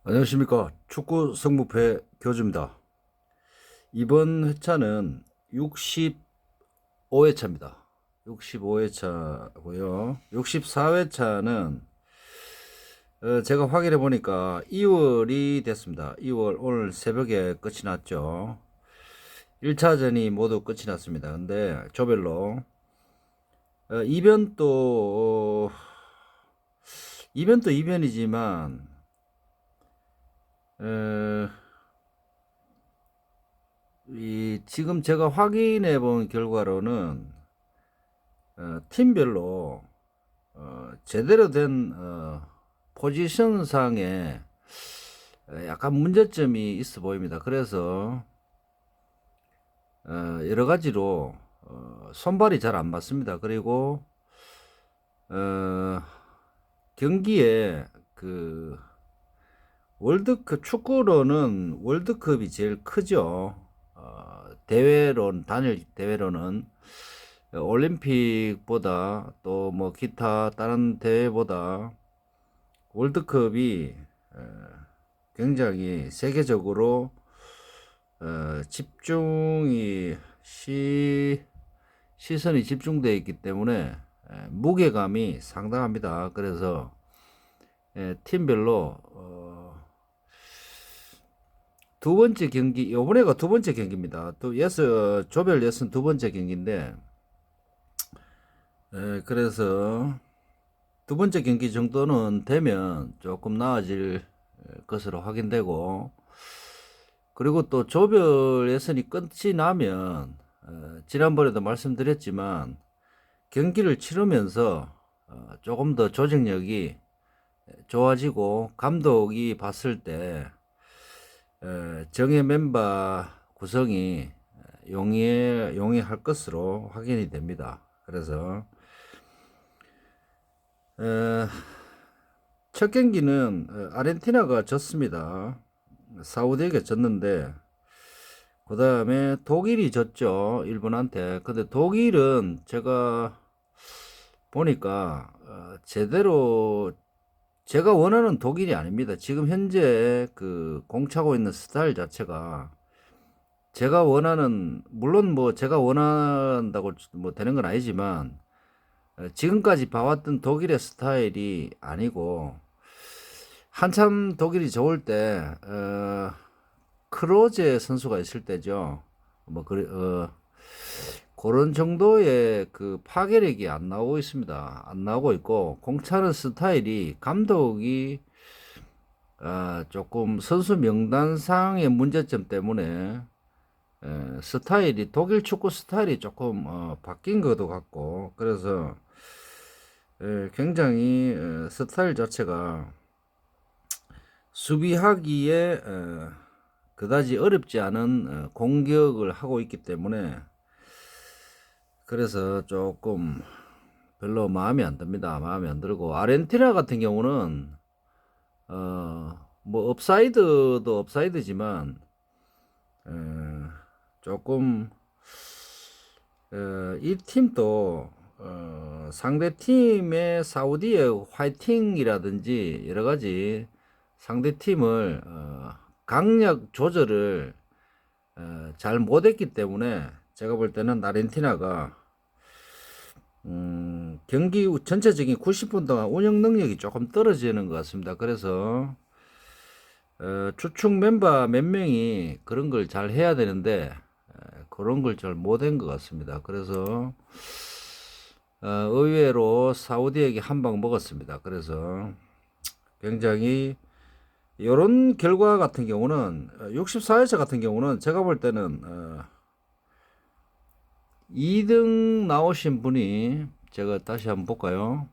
안녕하십니까. 축구 성무패 교주입니다. 이번 회차는 65회차입니다. 65회차고요. 64회차는 제가 확인해 보니까 2월이 됐습니다. 2월 오늘 새벽에 끝이 났죠. 1차전이 모두 끝이 났습니다. 근데 조별로 이변도 이변이지만 어, 지금 제가 확인해 본 결과로는 팀별로 제대로 된 포지션상에 약간 문제점이 있어 보입니다. 그래서 여러 가지로 손발이 잘 안 맞습니다. 그리고 어, 경기에 그 월드컵 축구로는 월드컵이 제일 크죠. 단일 대회로는 올림픽보다 또 뭐 기타 다른 대회보다 월드컵이 굉장히 세계적으로 집중이 시선이 집중되어 있기 때문에 무게감이 상당합니다. 그래서 팀별로 두 번째 경기, 요번에가 두 번째 경기입니다. 조별 예선 두 번째 경기인데, 그래서 두 번째 경기 정도는 되면 조금 나아질 것으로 확인되고, 그리고 또 조별 예선이 끝이 나면, 지난번에도 말씀드렸지만, 경기를 치르면서 조금 더 조직력이 좋아지고, 감독이 봤을 때, 정예 멤버 구성이 용이할 것으로 확인이 됩니다. 그래서 첫 경기는 아르헨티나가 졌습니다. 사우디에게 졌는데 그 다음에 독일이 졌죠. 일본한테. 근데 독일은 제가 보니까 제대로 제가 원하는 독일이 아닙니다. 지금 현재 그 공차고 있는 스타일 자체가 제가 원하는, 물론 뭐 제가 원한다고 뭐 되는 건 아니지만 지금까지 봐왔던 독일의 스타일이 아니고, 한참 독일이 좋을 때 크로제 선수가 있을 때죠. 뭐 그런 정도의 그 파괴력이 안 나오고 있습니다. 안 나오고 있고, 공차는 스타일이 감독이 조금 선수 명단상의 문제점 때문에 스타일이 독일 축구 스타일이 조금 바뀐 것도 같고, 그래서 굉장히 스타일 자체가 수비하기에 그다지 어렵지 않은 공격을 하고 있기 때문에, 그래서 조금 별로 마음에 안 듭니다. 마음에 안 들고, 아르헨티나 같은 경우는 뭐 업사이드도 업사이드지만 조금 이 팀도 상대 팀의 사우디의 화이팅이라든지 여러 가지 상대 팀을 강약 조절을 잘 못했기 때문에, 제가 볼 때는 아르헨티나가 경기 전체적인 90분 동안 운영 능력이 조금 떨어지는 것 같습니다. 그래서 주축 멤버 몇 명이 그런 걸 잘 해야 되는데 그런 걸 잘 못한 것 같습니다. 그래서 의외로 사우디에게 한 방 먹었습니다. 그래서 굉장히 이런 결과 같은 경우는 64회차 같은 경우는 제가 볼 때는 2등 나오신 분이, 제가 다시 한번 볼까요?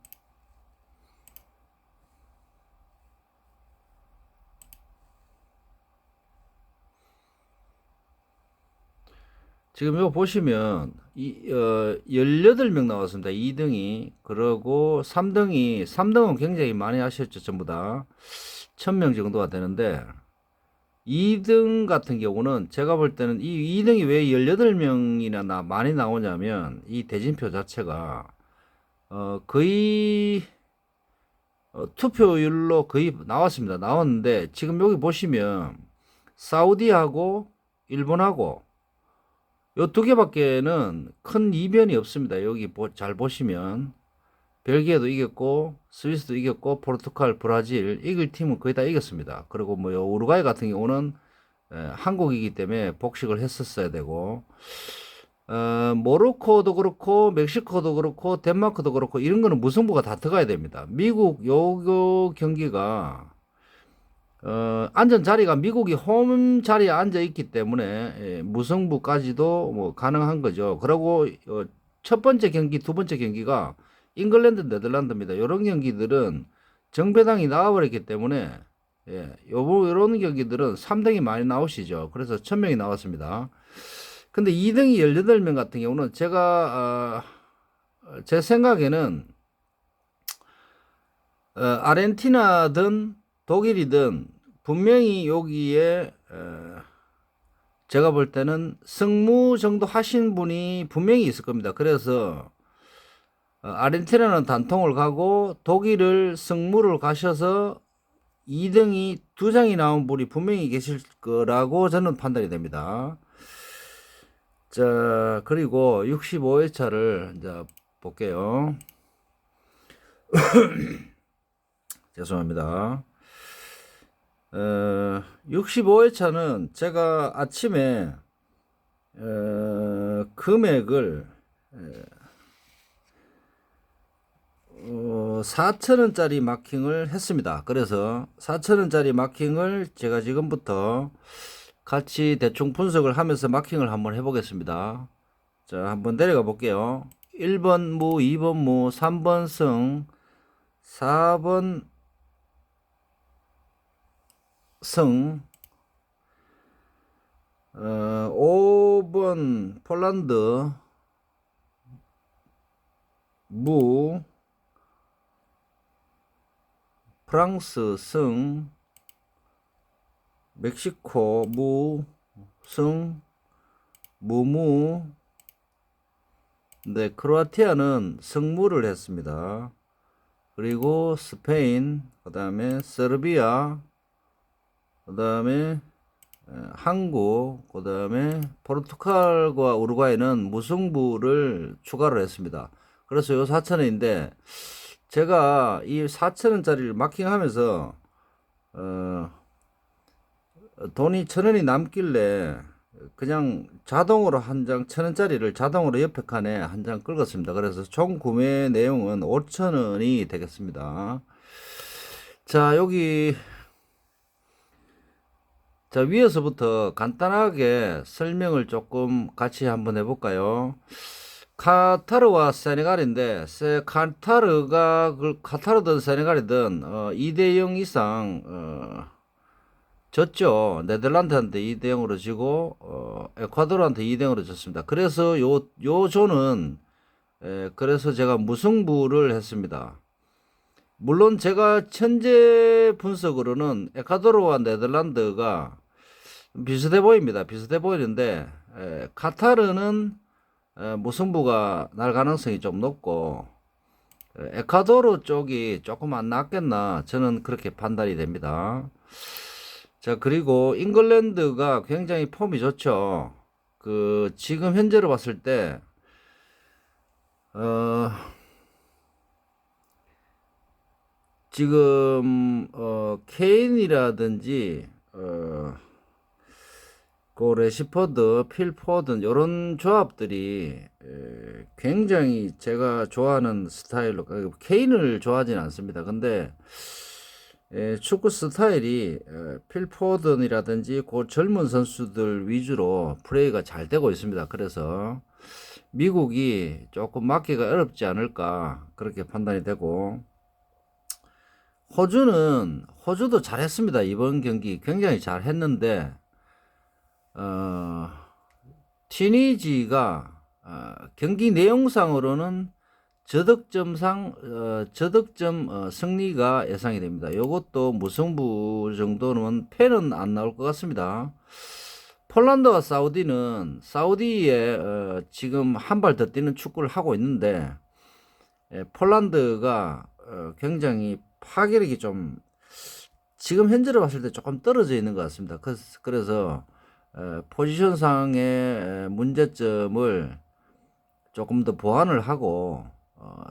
지금 이거 보시면 18명 나왔습니다. 2등이. 그러고 3등은 굉장히 많이 하셨죠. 전부 다 1000명 정도가 되는데, 2등 같은 경우는 제가 볼 때는 이 2등이 왜 18명이나 많이 나오냐면, 이 대진표 자체가 거의 투표율로 거의 나왔습니다. 나왔는데 지금 여기 보시면 사우디하고 일본하고 요 두 개밖에는 큰 이변이 없습니다. 여기 잘 보시면 벨기에도 이겼고 스위스도 이겼고 포르투갈, 브라질 이길 팀은 거의 다 이겼습니다. 그리고 뭐 우루과이 같은 경우는 한국이기 때문에 복식을 했었어야 되고 모로코도 그렇고 멕시코도 그렇고 덴마크도 그렇고 이런 거는 무승부가 다 들어가야 됩니다. 미국 요 경기가 앉은 자리가 미국이 홈 자리에 앉아 있기 때문에 무승부까지도 뭐 가능한 거죠. 그리고 첫 번째 경기, 두 번째 경기가 잉글랜드, 네덜란드입니다. 이런 경기들은 정배당이 나와버렸기 때문에 요런 경기들은 3등이 많이 나오시죠. 그래서 1000명이 나왔습니다. 근데 2등이 18명 같은 경우는 제가 제 생각에는 아르헨티나든 독일이든 분명히 여기에 제가 볼 때는 승무 정도 하신 분이 분명히 있을 겁니다. 그래서 아르헨티나는 단통을 가고 독일을 승무를 가셔서 2등이 2장이 나온 분이 분명히 계실 거라고 저는 판단이 됩니다. 자, 그리고 65회차를 이제 볼게요. 죄송합니다. 65회차는 제가 아침에 금액을 4,000원짜리 마킹을 했습니다. 그래서 4,000원짜리 마킹을 제가 지금부터 같이 대충 분석을 하면서 마킹을 한번 해보겠습니다. 자, 한번 내려가 볼게요. 1번 무, 2번 무, 3번 승, 4번 승, 5번 폴란드 무, 프랑스 승, 멕시코 무, 승, 무무. 네, 크로아티아는 승무를 했습니다. 그리고 스페인, 그 다음에 세르비아, 그 다음에 한국, 그 다음에 포르투갈과 우루과이는 무승부를 추가를 했습니다. 그래서 요 4,000원인데 제가 이 4,000원짜리를 마킹하면서 돈이 1,000원이 남길래 그냥 자동으로 한 장 1,000원짜리를 자동으로 옆에 칸에 한 장 긁었습니다. 그래서 총 구매 내용은 5,000원이 되겠습니다. 자, 여기 자, 위에서부터 간단하게 설명을 조금 같이 한번 해볼까요? 카타르와 세네갈인데 카타르든 세네갈이든 2대0 이상 졌죠. 네덜란드한테 2대0으로 지고 에콰도르한테 2대0으로 졌습니다. 그래서 요 조는 그래서 제가 무승부를 했습니다. 물론 제가 현재 분석으로는 에콰도르와 네덜란드가 비슷해 보입니다. 비슷해 보이는데 카타르는 무승부가 날 가능성이 좀 높고 에콰도르 쪽이 조금 안 낫겠나 저는 그렇게 판단이 됩니다. 자, 그리고 잉글랜드가 굉장히 폼이 좋죠. 그 지금 현재로 봤을 때 지금 케인이라든지 그 레시퍼드, 필포든 이런 조합들이 굉장히 제가 좋아하는 스타일로 케인을 좋아하진 않습니다. 근데 축구 스타일이 필포든이라든지 그 젊은 선수들 위주로 플레이가 잘 되고 있습니다. 그래서 미국이 조금 막기가 어렵지 않을까 그렇게 판단이 되고 호주도 잘했습니다. 이번 경기 굉장히 잘했는데 튀니지가 경기 내용상으로는 저득점 승리가 예상이 됩니다. 이것도 무승부 정도는 패는 안 나올 것 같습니다. 폴란드와 사우디는 사우디에 지금 한 발 더 뛰는 축구를 하고 있는데 폴란드가 굉장히 파괴력이 좀 지금 현재로 봤을 때 조금 떨어져 있는 것 같습니다. 그래서 포지션상의 문제점을 조금 더 보완을 하고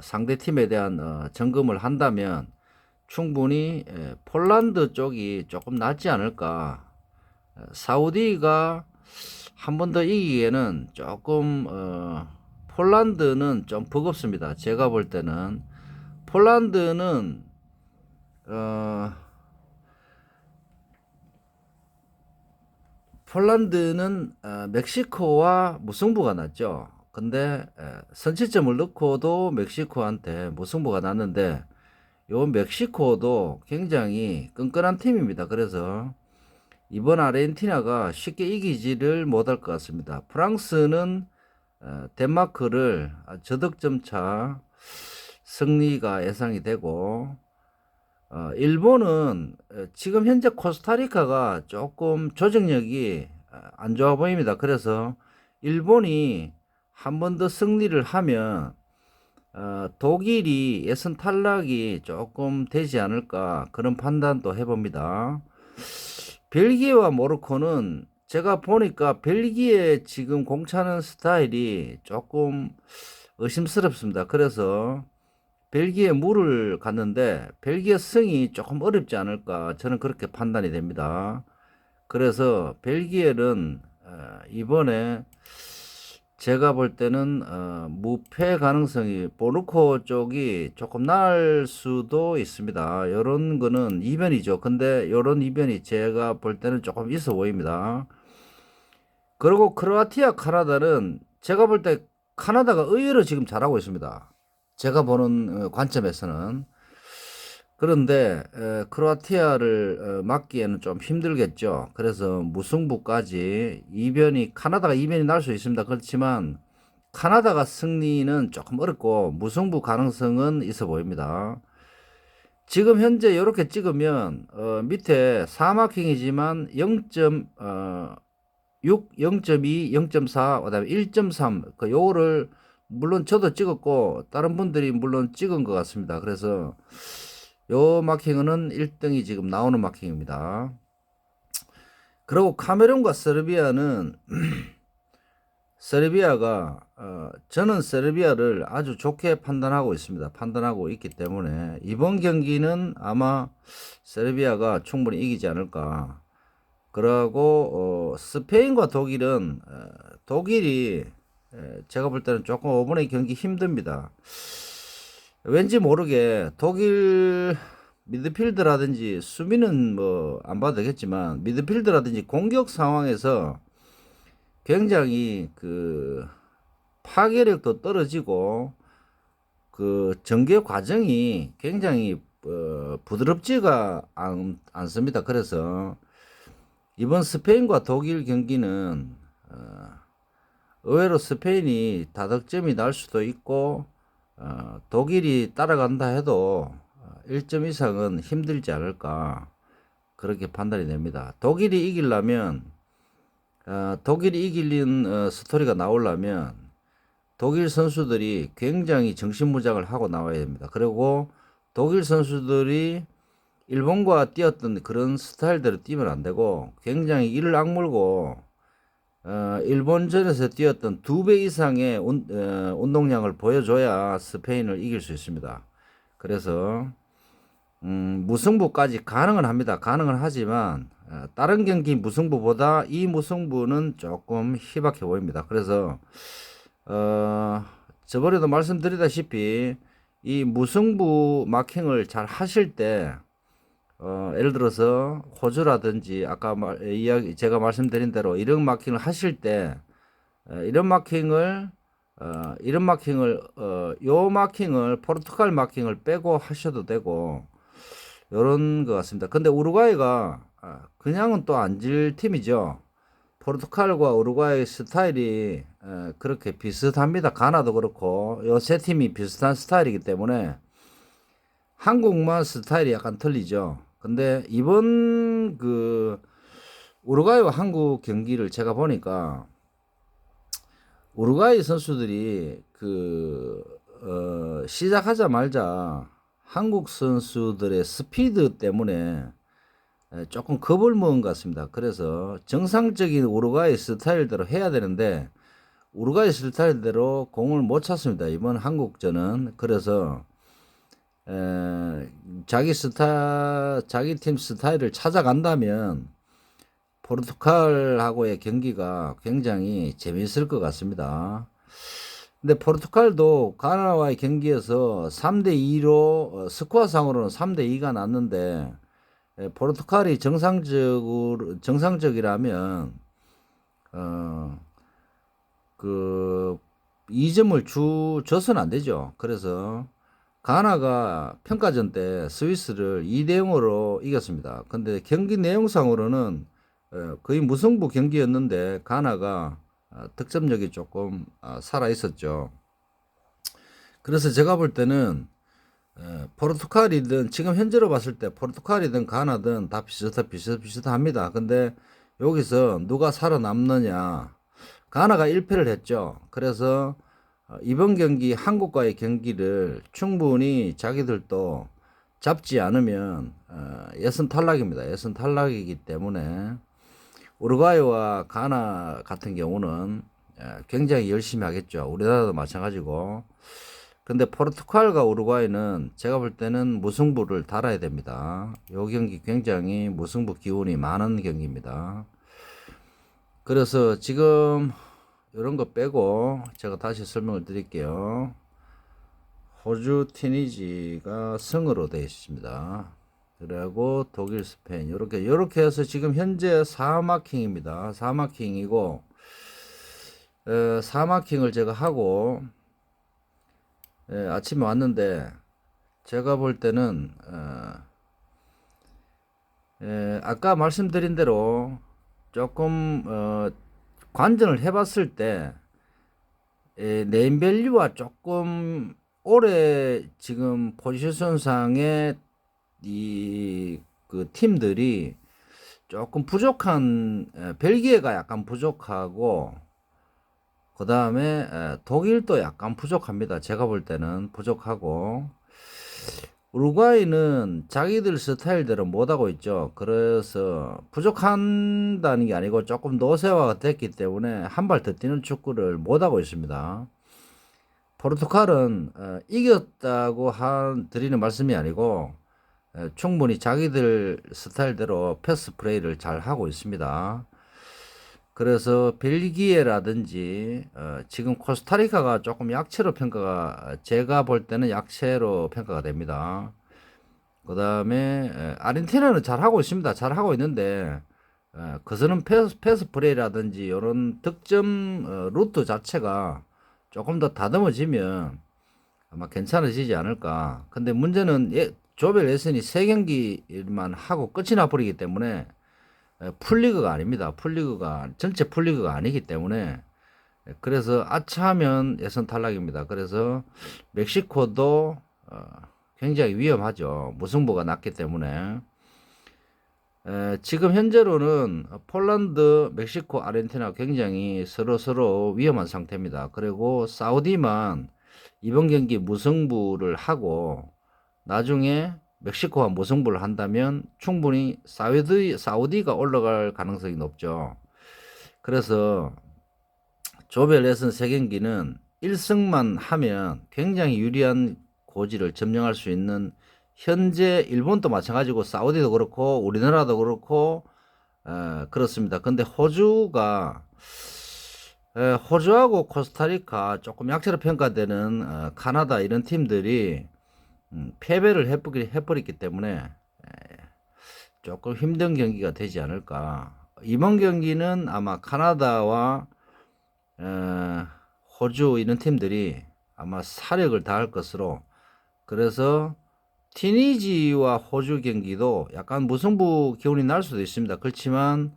상대 팀에 대한 점검을 한다면 충분히 폴란드 쪽이 조금 낫지 않을까. 사우디가 한 번 더 이기기에는 조금 폴란드는 좀 버겁습니다. 제가 볼 때는 폴란드는 어, 멕시코와 무승부가 났죠. 근데 선취점을 넣고도 멕시코한테 무승부가 났는데 요 멕시코도 굉장히 끈끈한 팀입니다. 그래서 이번 아르헨티나가 쉽게 이기지를 못할 것 같습니다. 프랑스는 덴마크를 저득점 차 승리가 예상이 되고 일본은 지금 현재 코스타리카가 조금 조직력이 안 좋아 보입니다. 그래서 일본이 한 번 더 승리를 하면 독일이 예선 탈락이 조금 되지 않을까 그런 판단도 해봅니다. 벨기에와 모로코는 제가 보니까 벨기에 지금 공차는 스타일이 조금 의심스럽습니다. 그래서 벨기에 물을 갔는데 벨기에 승이 조금 어렵지 않을까 저는 그렇게 판단이 됩니다. 그래서 벨기에는 이번에 제가 볼 때는 무패 가능성이 보르코 쪽이 조금 나을 수도 있습니다. 이런 거는 이변이죠. 근데 이런 이변이 제가 볼 때는 조금 있어 보입니다. 그리고 크로아티아 카나다는 제가 볼 때 카나다가 의외로 지금 잘하고 있습니다. 제가 보는 관점에서는. 그런데 크로아티아를 막기에는 좀 힘들겠죠. 그래서 무승부까지 카나다가 이변이 날 수 있습니다. 그렇지만 카나다가 승리는 조금 어렵고 무승부 가능성은 있어 보입니다. 지금 현재 이렇게 찍으면 밑에 4마킹이지만 0.6, 0.2, 0.4, 그다음에 1.3 요거를 물론 저도 찍었고 다른 분들이 물론 찍은 것 같습니다. 그래서 요 마킹은 1등이 지금 나오는 마킹입니다. 그리고 카메룬과 세르비아는 세르비아가 저는 세르비아를 아주 좋게 판단하고 있습니다. 판단하고 있기 때문에 이번 경기는 아마 세르비아가 충분히 이기지 않을까. 그러고 스페인과 독일은 독일이 제가 볼 때는 조금 5번의 경기 힘듭니다. 왠지 모르게 독일 미드필드라든지 수비는 뭐 안 봐도 되겠지만 미드필드라든지 공격 상황에서 굉장히 그 파괴력도 떨어지고 그 전개 과정이 굉장히 부드럽지가 않습니다. 그래서 이번 스페인과 독일 경기는 의외로 스페인이 다득점이 날 수도 있고 독일이 따라간다 해도 1점 이상은 힘들지 않을까 그렇게 판단이 됩니다. 독일이 이기려면 독일이 이기는 스토리가 나오려면 독일 선수들이 굉장히 정신무장을 하고 나와야 됩니다. 그리고 독일 선수들이 일본과 뛰었던 그런 스타일대로 뛰면 안 되고 굉장히 이를 악물고 일본전에서 뛰었던 2배 이상의 운동량을 보여줘야 스페인을 이길 수 있습니다. 그래서 무승부까지 가능은 합니다. 가능은 하지만 다른 경기 무승부보다 이 무승부는 조금 희박해 보입니다. 그래서 저번에도 말씀드리다시피 이 무승부 마킹을 잘 하실 때 예를 들어서 호주라든지 아까 제가 말씀드린 대로 이런 마킹을 하실 때 이런 마킹을 요 마킹을 포르투갈 마킹을 빼고 하셔도 되고 요런 것 같습니다. 근데 우루과이가 그냥은 또 안 질 팀이죠. 포르투갈과 우루과이 스타일이 그렇게 비슷합니다. 가나도 그렇고 요 세 팀이 비슷한 스타일이기 때문에 한국만 스타일이 약간 틀리죠. 근데 이번 그 우루과이와 한국 경기를 제가 보니까 우루과이 선수들이 시작하자마자 한국 선수들의 스피드 때문에 조금 겁을 먹은 것 같습니다. 그래서 정상적인 우루과이 스타일대로 해야 되는데 우루과이 스타일대로 공을 못 찼습니다. 이번 한국전은. 그래서 자기 팀 스타일을 찾아간다면 포르투갈하고의 경기가 굉장히 재미있을 것 같습니다. 근데 포르투갈도 가나와의 경기에서 3대2로 스코어상으로는 3대2가 났는데 포르투갈이 정상적이라면 그 2점을 줘서는 안 되죠. 그래서 가나가 평가전 때 스위스를 2대0으로 이겼습니다. 근데 경기 내용상으로는 거의 무승부 경기였는데 가나가 득점력이 조금 살아 있었죠. 그래서 제가 볼 때는 포르투갈이든 지금 현재로 봤을 때 포르투갈이든 가나든 다 비슷합니다. 근데 여기서 누가 살아남느냐. 가나가 1패를 했죠. 그래서 이번 경기 한국과의 경기를 충분히 자기들도 잡지 않으면 예선 탈락입니다. 예선 탈락이기 때문에 우루과이와 가나 같은 경우는 굉장히 열심히 하겠죠. 우리나라도 마찬가지고. 근데 포르투갈과 우루과이는 제가 볼 때는 무승부를 달아야 됩니다. 이 경기 굉장히 무승부 기운이 많은 경기입니다. 그래서 지금 이런 거 빼고 제가 다시 설명을 드릴게요. 호주 튀니지가 승으로 되어 있습니다. 그리고 독일 스페인 이렇게 해서 지금 현재 4마킹입니다. 4마킹이고 4마킹을 제가 하고 아침에 왔는데 제가 볼 때는 아까 말씀드린 대로 조금 관전을 해봤을 때 네임밸류와 조금 올해 지금 포지션상의 그 팀들이 조금 부족한 벨기에가 약간 부족하고 그 다음에 독일도 약간 부족합니다. 제가 볼 때는 부족하고 우루과이는 자기들 스타일대로 못하고 있죠. 그래서 부족한다는 게 아니고 조금 노쇠화가 됐기 때문에 한 발 더 뛰는 축구를 못하고 있습니다. 포르투갈은 이겼다고 드리는 말씀이 아니고 충분히 자기들 스타일대로 패스 플레이를 잘 하고 있습니다. 그래서 벨기에라든지 지금 코스타리카가 조금 약체로 제가 볼 때는 약체로 평가가 됩니다. 그 다음에 아르헨티나는 잘하고 있습니다. 잘하고 있는데 그서는 패스 플레이라든지 이런 득점 루트 자체가 조금 더 다듬어지면 아마 괜찮아지지 않을까. 근데 문제는 조별 예선이 3경기만 하고 끝이 나버리기 때문에 풀리그가 아닙니다. 전체 풀리그가 아니기 때문에 그래서 아차하면 예선 탈락입니다. 그래서 멕시코도 굉장히 위험하죠. 무승부가 났기 때문에 지금 현재로는 폴란드, 멕시코, 아르헨티나 굉장히 서로 위험한 상태입니다. 그리고 사우디만 이번 경기 무승부를 하고 나중에 멕시코와 무승부를 한다면 충분히 사우디가 올라갈 가능성이 높죠. 그래서 조별 예선 3경기는 1승만 하면 굉장히 유리한 고지를 점령할 수 있는 현재 일본도 마찬가지고 사우디도 그렇고 우리나라도 그렇고 그렇습니다. 근데 호주하고 코스타리카 조금 약체로 평가되는 카나다 이런 팀들이 패배를 해버렸기 때문에 조금 힘든 경기가 되지 않을까. 이번 경기는 아마 카나다와 호주 이런 팀들이 아마 사력을 다할 것으로, 그래서 튀니지와 호주 경기도 약간 무승부 기운이 날 수도 있습니다. 그렇지만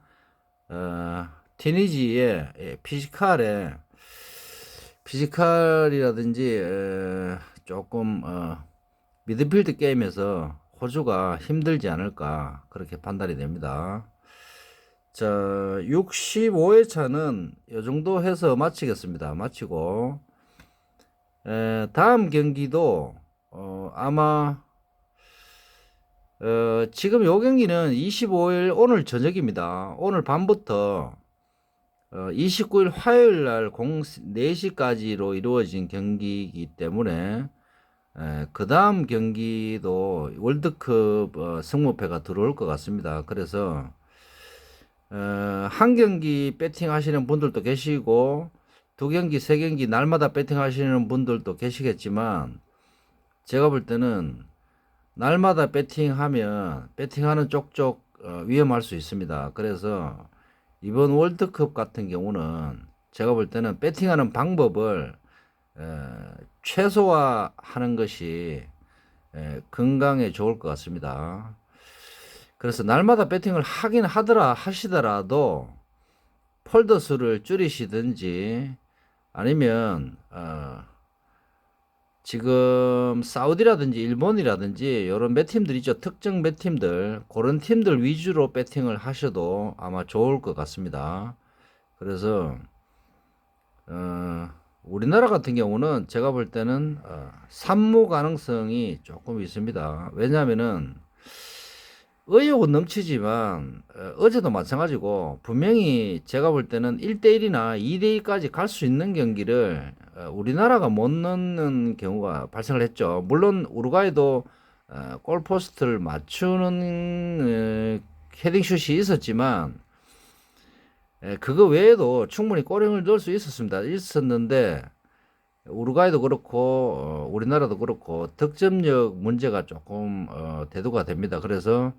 튀니지의 피지컬이라든지 조금 미드필드 게임에서 호주가 힘들지 않을까 그렇게 판단이 됩니다. 자, 65회차는 이 정도 해서 마치겠습니다. 마치고 다음 경기도 아마 지금 요 경기는 25일 오늘 저녁입니다. 오늘 밤부터 29일 화요일 날 4시까지로 이루어진 경기이기 때문에 그 다음 경기도 월드컵 승무패가 들어올 것 같습니다. 그래서 한 경기 배팅 하시는 분들도 계시고 두 경기, 세 경기 날마다 배팅 하시는 분들도 계시겠지만 제가 볼 때는 날마다 배팅하면 배팅하는 쪽쪽 위험할 수 있습니다. 그래서 이번 월드컵 같은 경우는 제가 볼 때는 배팅하는 방법을 최소화하는 것이 건강에 좋을 것 같습니다. 그래서 날마다 배팅을 하시더라도 폴더 수를 줄이시든지 아니면 지금 사우디라든지 일본이라든지 이런 몇 팀들 있죠. 특정 몇 팀들 그런 팀들 위주로 배팅을 하셔도 아마 좋을 것 같습니다. 그래서 우리나라 같은 경우는 제가 볼 때는 산무 가능성이 조금 있습니다. 왜냐하면은 의욕은 넘치지만 어제도 마찬가지고 분명히 제가 볼 때는 1대1이나 2대2까지 갈 수 있는 경기를 우리나라가 못 넣는 경우가 발생을 했죠. 물론 우루과이도 골포스트를 맞추는 헤딩슛이 있었지만 그거 외에도 충분히 골을 넣을 수 있었는데 우루과이도 그렇고 우리나라도 그렇고 득점력 문제가 조금 대두가 됩니다. 그래서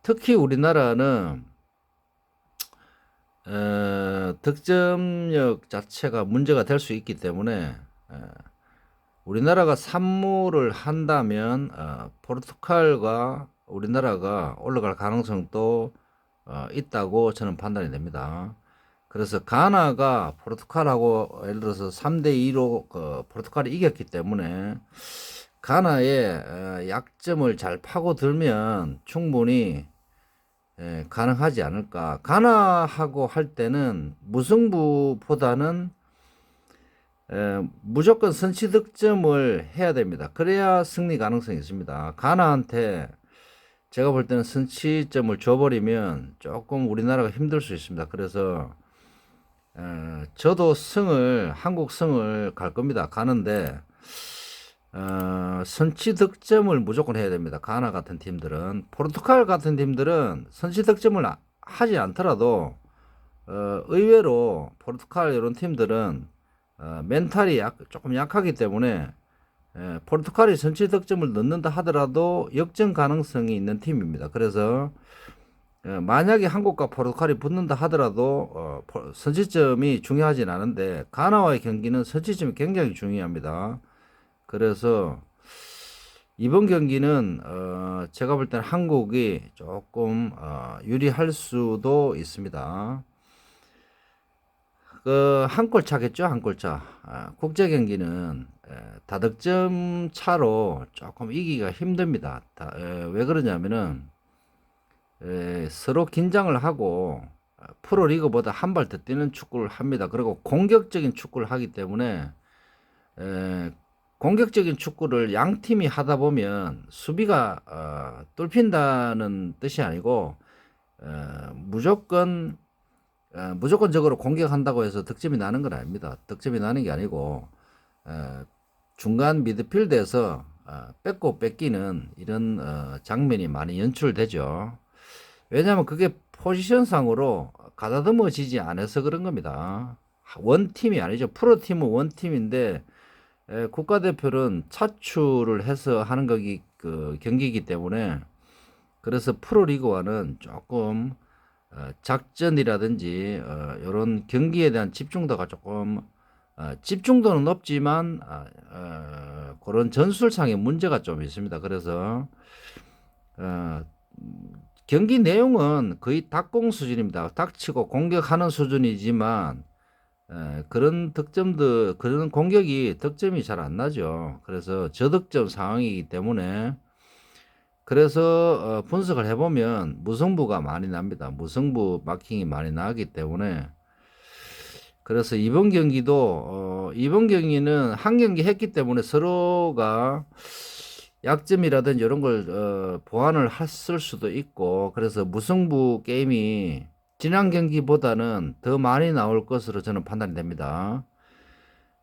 특히 우리나라는 득점력 자체가 문제가 될 수 있기 때문에 우리나라가 산무를 한다면 포르투갈과 우리나라가 올라갈 가능성도 있다고 저는 판단이 됩니다. 그래서 가나가 포르투갈하고 예를 들어서 3대2로 포르투갈이 이겼기 때문에 가나의 약점을 잘 파고들면 충분히 가능하지 않을까. 가나하고 할 때는 무승부보다는 무조건 선취 득점을 해야 됩니다. 그래야 승리 가능성이 있습니다. 가나한테 제가 볼 때는 선취점을 줘버리면 조금 우리나라가 힘들 수 있습니다. 그래서 저도 한국 승을 갈 겁니다. 가는데 선취 득점을 무조건 해야 됩니다. 가나 같은 팀들은. 포르투갈 같은 팀들은 선취 득점을 하지 않더라도 의외로 포르투갈 이런 팀들은 멘탈이 조금 약하기 때문에 포르투갈이 선취 득점을 넣는다 하더라도 역전 가능성이 있는 팀입니다. 그래서 만약에 한국과 포르투갈이 붙는다 하더라도 선취점이 중요하진 않은데 가나와의 경기는 선취점이 굉장히 중요합니다. 그래서 이번 경기는 제가 볼 때는 한국이 조금 유리할 수도 있습니다. 한 골 차겠죠, 한 골 차. 국제 경기는 다득점 차로 조금 이기기가 힘듭니다. 왜 그러냐면은 서로 긴장을 하고 프로리그보다 한 발 더 뛰는 축구를 합니다. 그리고 공격적인 축구를 하기 때문에 공격적인 축구를 양 팀이 하다 보면 수비가 뚫힌다는 뜻이 아니고 무조건적으로 공격한다고 해서 득점이 나는 건 아닙니다. 득점이 나는 게 아니고 중간 미드필드에서 뺏고 뺏기는 이런 장면이 많이 연출되죠. 왜냐하면 그게 포지션상으로 가다듬어지지 않아서 그런 겁니다. 원팀이 아니죠. 프로팀은 원팀인데 국가대표는 차출을 해서 하는 경기이기 때문에 그래서 프로리그와는 조금 작전이라든지 이런 경기에 대한 집중도가 조금 집중도는 높지만 그런 전술상의 문제가 좀 있습니다. 그래서 경기 내용은 거의 닭공 수준입니다. 닥치고 공격하는 수준이지만 그런 그런 공격이 득점이 잘 안 나죠. 그래서 저득점 상황이기 때문에 그래서 분석을 해보면 무승부가 많이 납니다. 무승부 마킹이 많이 나기 때문에 그래서 이번 경기는 한 경기 했기 때문에 서로가 약점이라든지 이런 걸 보완을 했을 수도 있고, 그래서 무승부 게임이 지난 경기보다는 더 많이 나올 것으로 저는 판단이 됩니다.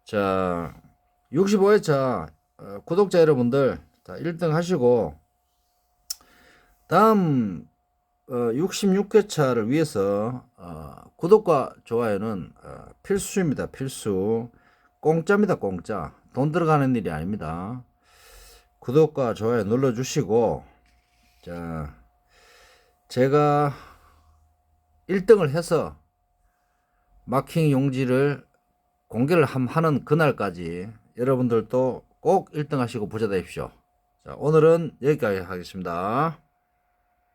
자, 65회차 구독자 여러분들, 자, 1등 하시고 다음 66회차를 위해서 구독과 좋아요는 필수입니다. 필수. 공짜입니다. 공짜. 돈 들어가는 일이 아닙니다. 구독과 좋아요 눌러주시고, 자, 제가 1등을 해서 마킹 용지를 공개를 하는 그날까지 여러분들도 꼭 1등 하시고 부자 되십시오. 자, 오늘은 여기까지 하겠습니다.